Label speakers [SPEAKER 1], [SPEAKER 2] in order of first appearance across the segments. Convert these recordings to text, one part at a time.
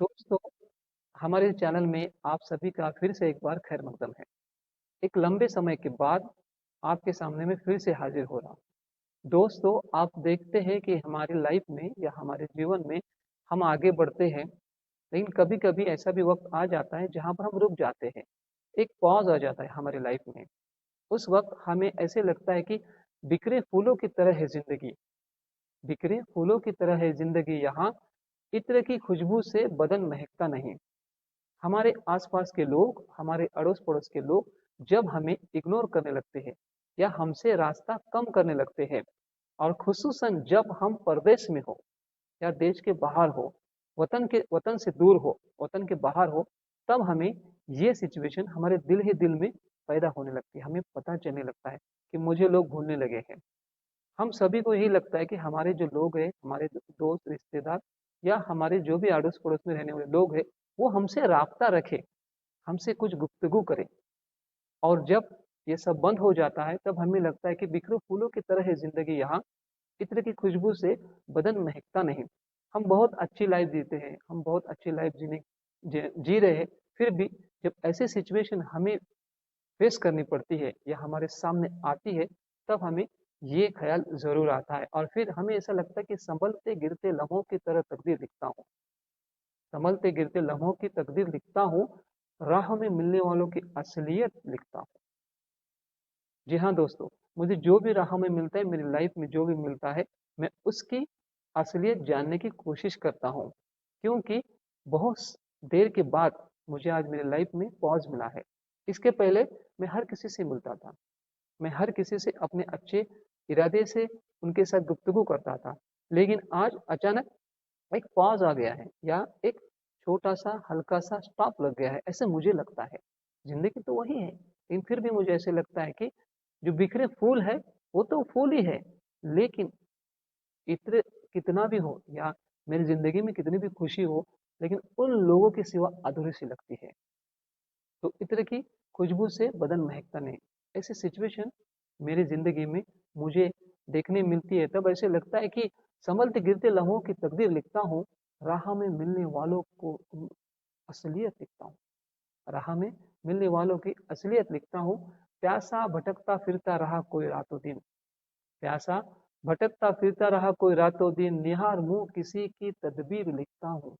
[SPEAKER 1] दोस्तों, हमारे चैनल में आप सभी का फिर से एक बार खैर मकदम है। एक लंबे समय के बाद आपके सामने में फिर से हाजिर हो रहा हूँ। दोस्तों, आप देखते हैं कि हमारी लाइफ में या हमारे जीवन में हम आगे बढ़ते हैं, लेकिन कभी-कभी ऐसा भी वक्त आ जाता है जहाँ पर हम रुक जाते हैं। एक पॉज़ आ जाता है हमारी लाइफ में। उस वक्त हमें ऐसे लगता है कि बिखरे फूलों की तरह है ज़िंदगी, बिखरे फूलों की तरह है ज़िंदगी यहाँ, इत्र की खुशबू से बदन महकता नहीं। हमारे आसपास के लोग, हमारे अड़ोस-पड़ोस के लोग जब हमें इग्नोर करने लगते हैं या हमसे रास्ता कम करने लगते हैं और खुसूसन जब हम परदेश में हो या देश के बाहर हो, वतन से दूर हो, वतन के बाहर हो, तब हमें ये सिचुएशन हमारे दिल ही दिल में पैदा होने लगती है। हमें पता चलने लगता है कि मुझे लोग भूलने लगे हैं। हम सभी को यही लगता है कि हमारे जो लोग हैं, हमारे दोस्त, रिश्तेदार या हमारे जो भी अड़ोस-पड़ोस में रहने वाले लोग हैं, वो हमसे राब्ता रखें, हमसे कुछ गुफ्तगू करें। और जब ये सब बंद हो जाता है, तब हमें लगता है कि बिखरे फूलों की तरह है ज़िंदगी यहाँ, इत्र की खुशबू से बदन महकता नहीं। हम बहुत अच्छी लाइफ जीते हैं, हम बहुत अच्छी लाइफ जी रहे हैं, फिर भी जब ऐसी सिचुएशन हमें फेस करनी पड़ती है या हमारे सामने आती है, तब हमें ये ख्याल ज़रूर आता है और फिर हमें ऐसा लगता है कि संभलते गिरते लम्हों की तरह तकदीर लिखता हूँ, संभलते गिरते लम्हों की तकदीर लिखता हूँ, राह में मिलने वालों की असलियत लिखता हूँ। जी हाँ दोस्तों, मुझे जो भी राह में मिलता है, मेरी लाइफ में जो भी मिलता है, मैं उसकी असलियत जानने की कोशिश करता हूँ, क्योंकि बहुत देर के बाद मुझे आज मेरी लाइफ में पॉज़ मिला है। इसके पहले मैं हर किसी से मिलता था, मैं हर किसी से अपने अच्छे इरादे से उनके साथ गुफ्तगू करता था, लेकिन आज अचानक एक पॉज़ आ गया है या एक छोटा-सा, हल्का-सा स्टॉप लग गया है, ऐसे मुझे लगता है। ज़िंदगी तो वही है, लेकिन फिर भी मुझे ऐसे लगता है कि जो बिखरे फूल है, वो तो फूल ही है, लेकिन इत्र कितना भी हो या मेरी ज़िंदगी में कितनी भी खुशी हो, लेकिन उन लोगों के सिवा अधूरी-सी लगती है। तो इत्र की खुशबू से बदन महकता नहीं। ऐसी सिचुएशन मेरी ज़िंदगी में मुझे देखने मिलती है, तब ऐसे लगता है कि संभलते गिरते लम्हों की तकदीर लिखता हूँ, राह में मिलने वालों को असलियत लिखता हूँ, राह में मिलने वालों की असलियत लिखता हूँ, प्यासा भटकता फिरता रहा कोई रातों दिन, प्यासा भटकता फिरता रहा कोई रातों दिन, निहार मुँह किसी की तदबीर लिखता हूँ।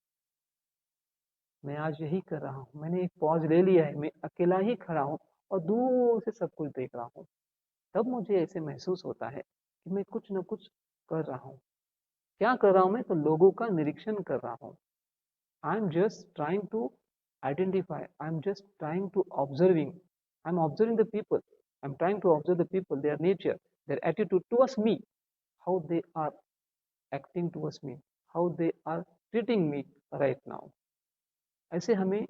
[SPEAKER 1] मैं आज यही कर रहा हूँ, मैंने एक पॉज़ ले लिया है, मैं अकेला ही खड़ा हूँ और दूर से सब कुछ देख रहा हूँ। तब मुझे ऐसे महसूस होता है कि मैं कुछ न कुछ कर रहा हूँ। क्या कर रहा हूँ मैं? तो लोगों का निरीक्षण कर रहा हूँ। I am just trying to identify, I am just trying to observing, I am observing the people, I am trying to observe the people, their nature, their attitude towards me, how they are acting towards me, how they are treating me right now. ऐसे हमें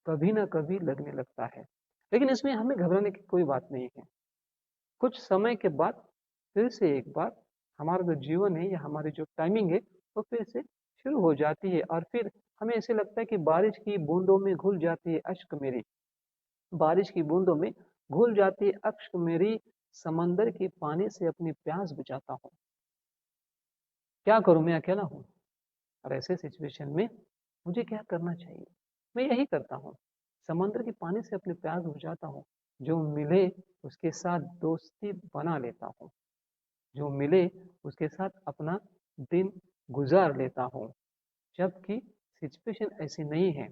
[SPEAKER 1] कभी ना कभी लगने लगता है, लेकिन इसमें हमें घबराने की कोई बात नहीं है। कुछ समय के बाद फिर से एक बार हमारा जो जीवन है या हमारी जो टाइमिंग है, वो फिर से शुरू हो जाती है और फिर हमें ऐसे लगता है कि बारिश की बूंदों में घुल जाती है अश्क मेरी, बारिश की बूंदों में घुल जाती है अश्क मेरी, समंदर के पानी से अपनी प्यास बुझाता हूँ। क्या करूँ, मैं अकेला हूँ और ऐसे सिचुएशन में मुझे क्या करना चाहिए? मैं यही करता हूँ, समंदर के पानी से अपनी प्यास बुझाता हूँ, जो मिले उसके साथ दोस्ती बना लेता हूँ, जो मिले उसके साथ अपना दिन गुजार लेता हूँ। जबकि सिचुएशन ऐसी नहीं है,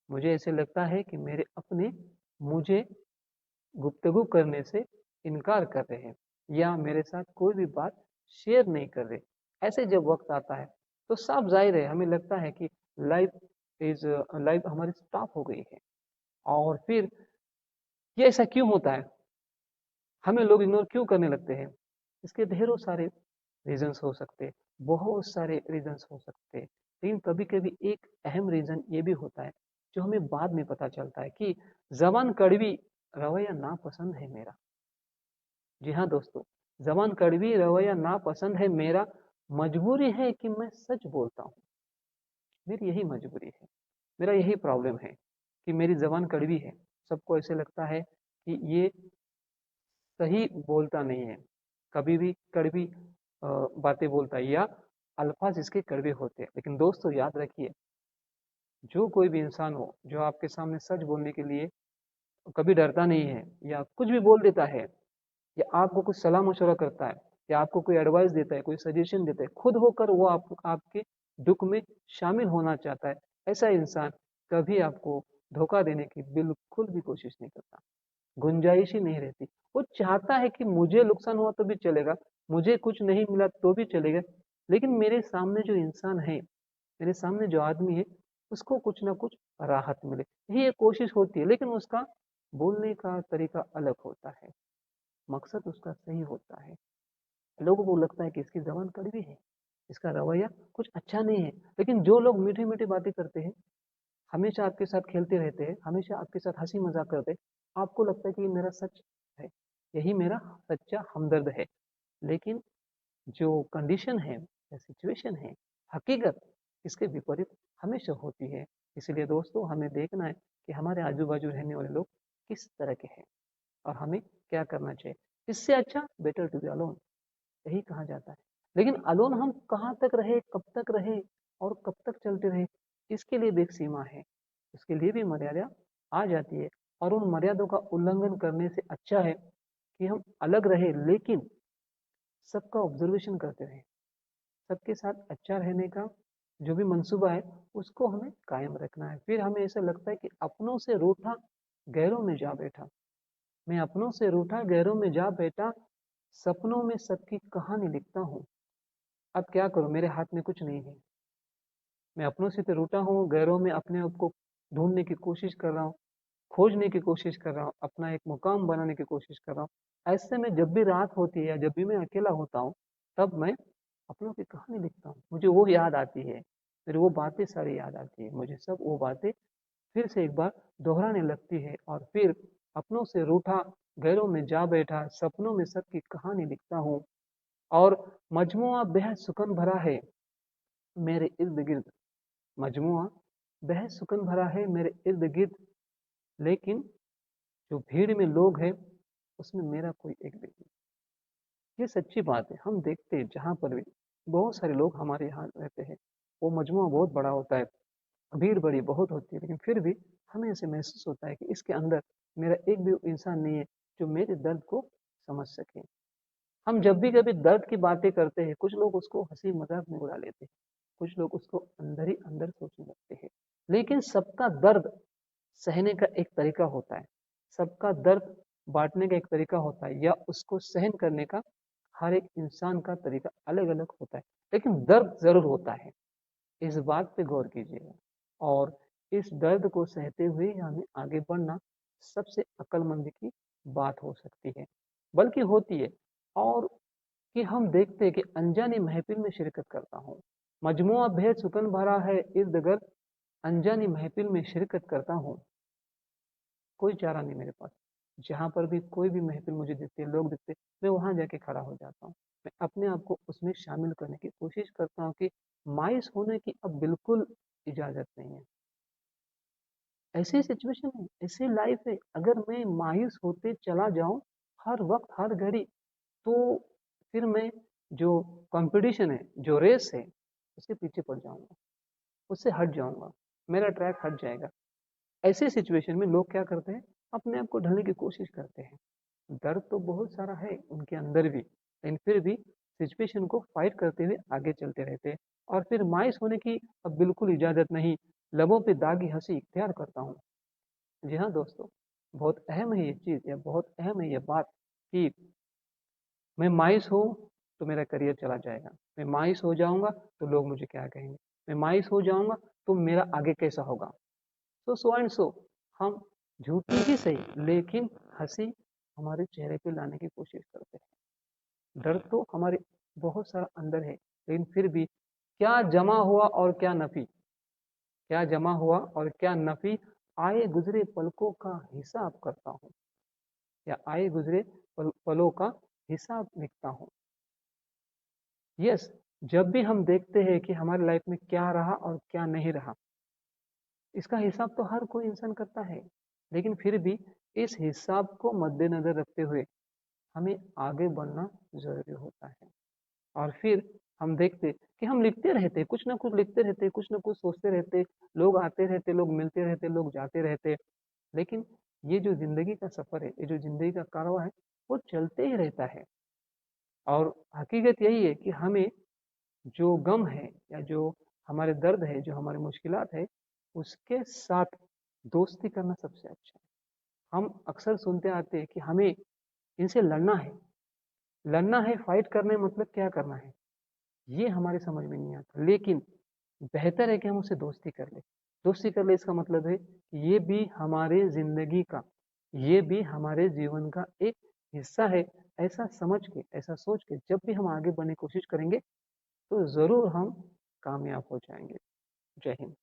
[SPEAKER 1] मुझे ऐसे लगता है कि मेरे अपने मुझे गुफ्तगू करने से इनकार कर रहे हैं या मेरे साथ कोई भी बात शेयर नहीं कर रहे। ऐसे जब वक्त आता है, तो साफ जाहिर है हमें लगता है कि लाइफ लाइफ हमारी स्टॉप हो गई है और फिर ये ऐसा क्यों होता है? हमें लोग इग्नोर क्यों करने लगते हैं? इसके ढेरों सारे रीजंस हो सकते हैं, बहुत सारे रीजंस हो सकते हैं, लेकिन कभी-कभी एक अहम रीजन ये भी होता है, जो हमें बाद में पता चलता है कि ज़बान कड़वी, रवैया नापसंद है मेरा। जी हाँ दोस्तों, ज़बान कड़वी, रवैया नापसंद है मेरा, मजबूरी है कि मैं सच बोलता हूँ। मेरी यही मजबूरी है, मेरा यही प्रॉब्लम है कि मेरी ज़बान कड़वी है। सबको ऐसे लगता है कि ये सही बोलता नहीं है, कभी भी कड़वी बातें बोलता है या अल्फाज इसके कड़वे होते हैं। लेकिन दोस्तों याद रखिए, जो कोई भी इंसान हो, जो आपके सामने सच बोलने के लिए कभी डरता नहीं है या कुछ भी बोल देता है या आपको कुछ सलाह मशवरा करता है या आपको कोई एडवाइस देता है, कोई सजेशन देता है, खुद होकर वो आपके दुख में शामिल होना चाहता है, ऐसा इंसान कभी आपको धोखा देने की बिल्कुल भी कोशिश नहीं करता। गुंजाइश ही नहीं रहती। वो चाहता है कि मुझे नुकसान हुआ तो भी चलेगा, मुझे कुछ नहीं मिला तो भी चलेगा, लेकिन मेरे सामने जो इंसान है, मेरे सामने जो आदमी है, उसको कुछ ना कुछ राहत मिले, यही एक कोशिश होती है। लेकिन उसका बोलने का तरीका अलग होता है, मकसद उसका सही होता है। लोगों को लगता है कि इसकी ज़बान कड़वी है, इसका रवैया कुछ अच्छा नहीं है, लेकिन जो लोग मीठी-मीठी बातें करते हैं, हमेशा आपके साथ खेलते रहते हैं, हमेशा आपके साथ हँसी मज़ाक करते हैं, आपको लगता है कि ये मेरा सच है, यही मेरा सच्चा हमदर्द है। लेकिन जो कंडीशन है या सिचुएशन है, हकीकत इसके विपरीत हमेशा होती है। इसलिए दोस्तों, हमें देखना है कि हमारे आजू-बाजू रहने वाले लोग किस तरह के हैं और हमें क्या करना चाहिए। इससे अच्छा बेटर टू बी अलोन, यही कहा जाता है। लेकिन अलोन हम कहाँ तक रहे, कब तक रहे और कब तक चलते रहे, इसके लिए भी एक सीमा है, इसके लिए भी मर्यादा आ जाती है। और उन मर्यादों का उल्लंघन करने से अच्छा है कि हम अलग रहे, लेकिन सबका ऑब्जर्वेशन करते रहें, सबके साथ अच्छा रहने का जो भी मंसूबा है उसको हमें कायम रखना है। फिर हमें ऐसा लगता है कि अपनों से रूठा गैरों में जा बैठा, मैं अपनों से रूठा गैरों में जा बैठा, सपनों में सबकी कहानी लिखता हूँ। अब क्या करूँ, मेरे हाथ में कुछ नहीं है, मैं अपनों से तो रूठा हूँ, गैरों में अपने आप को ढूंढने की कोशिश कर रहा हूँ, खोजने की कोशिश कर रहा हूँ, अपना एक मुकाम बनाने की कोशिश कर रहा हूँ। ऐसे में जब भी रात होती है या जब भी मैं अकेला होता हूँ, तब मैं अपनों की कहानी लिखता हूँ। मुझे वो याद आती है, फिर वो बातें सारी याद आती है, मुझे सब वो बातें फिर से एक बार दोहराने लगती है और फिर अपनों से रूठा गैरों में जा बैठा, सपनों में सबकी कहानी लिखता हूँ। और मजमुआ बेहद सुकन भरा है मेरे इर्द गिर्द, मजमुआ बेहद सुकन भरा है मेरे इर्द गिर्द, लेकिन जो भीड़ में लोग हैं उसमें मेरा कोई एक भी नहीं। ये सच्ची बात है, हम देखते हैं जहाँ पर भी बहुत सारे लोग हमारे यहाँ रहते हैं, वो मजमुआ बहुत बड़ा होता है, भीड़ बड़ी बहुत होती है, लेकिन फिर भी हमें ऐसे महसूस होता है कि इसके अंदर मेरा एक भी इंसान नहीं है जो मेरे दर्द को समझ सके। हम जब भी कभी दर्द की बातें करते हैं, कुछ लोग उसको हंसी मजाक में उड़ा लेते हैं, कुछ लोग उसको अंदर ही अंदर सोचने लगते हैं। लेकिन सबका दर्द सहने का एक तरीका होता है, सबका दर्द बांटने का एक तरीका होता है, या उसको सहन करने का हर एक इंसान का तरीका अलग अलग होता है, लेकिन दर्द जरूर होता है। इस बात पे गौर कीजिएगा। और इस दर्द को सहते हुए हमें आगे बढ़ना सबसे अक्लमंद की बात हो सकती है, बल्कि होती है। और कि हम देखते हैं कि अनजानी महफिल में शिरकत करता हूँ, मजमुआ बेहद सुकन भरा है इर्द गिर्द, अनजानी महफिल में शिरकत करता हूँ, कोई चारा नहीं मेरे पास। जहाँ पर भी कोई भी महफिल मुझे दिखते हैं, लोग दिखते हैं, मैं वहाँ जाके खड़ा हो जाता हूँ। मैं अपने आप को उसमें शामिल करने की कोशिश करता हूँ कि मायूस होने की अब बिल्कुल इजाज़त नहीं है। ऐसी सिचुएशन है, ऐसी लाइफ है, अगर मैं मायूस होते चला जाऊँ हर वक़्त, हर घड़ी, तो फिर मैं जो कॉम्पिटिशन है, जो रेस है, उसके पीछे पड़ जाऊँगा, उससे हट जाऊँगा, मेरा ट्रैक हट जाएगा। ऐसी सिचुएशन में लोग क्या करते हैं, अपने आप को ढलने की कोशिश करते हैं। दर्द तो बहुत सारा है उनके अंदर भी, लेकिन फिर भी सिचुएशन को फाइट करते हुए आगे चलते रहते हैं। और फिर मायूस होने की अब बिल्कुल इजाज़त नहीं, लबों पे दागी हँसी इख्तियार करता हूँ। जी हाँ दोस्तों, बहुत अहम है ये चीज़, या बहुत अहम है ये बात कि मैं मायूस हूँ तो मेरा करियर चला जाएगा, मैं मायूस हो जाऊँगा तो लोग मुझे क्या कहेंगे, मैं मायूस हो जाऊँगा तो मेरा आगे कैसा होगा। तो सो एंड सो हम झूठी ही सही लेकिन हंसी हमारे चेहरे पे लाने की कोशिश करते हैं। डर तो हमारे बहुत सारा अंदर है, लेकिन फिर भी क्या जमा हुआ और क्या नफी, क्या जमा हुआ और क्या नफी, आए गुजरे पलकों का हिसाब करता हूँ, या आए गुजरे पलों का हिसाब लिखता हूँ। यस, जब भी हम देखते हैं कि हमारी लाइफ में क्या रहा और क्या नहीं रहा, इसका हिसाब तो हर कोई इंसान करता है, लेकिन फिर भी इस हिसाब को मद्देनजर रखते हुए हमें आगे बढ़ना जरूरी होता है। और फिर हम देखते कि हम लिखते रहते, कुछ ना कुछ लिखते रहते, कुछ ना कुछ सोचते रहते, लोग आते रहते, लोग मिलते रहते, लोग जाते रहते। लेकिन ये जो ज़िंदगी का सफ़र है, ये जो ज़िंदगी का कारवां है, वो चलते ही रहता है। और हकीकत यही है कि हमें जो गम है या जो हमारे दर्द है, जो हमारी मुश्किलात है, उसके साथ दोस्ती करना सबसे अच्छा है। हम अक्सर सुनते आते हैं कि हमें इनसे लड़ना है, फाइट करना है, मतलब क्या करना है? ये हमारे समझ में नहीं आता। लेकिन बेहतर है कि हम उससे दोस्ती कर लें। दोस्ती कर लें इसका मतलब है कि ये भी हमारे ज़िंदगी का, ये भी हमारे जीवन का एक हिस्सा है। ऐसा समझ के, ऐसा सोच के जब भी हम आगे बढ़ने की कोशिश करेंगे, तो ज़रूर हम कामयाब हो जाएँगे। जय हिंद।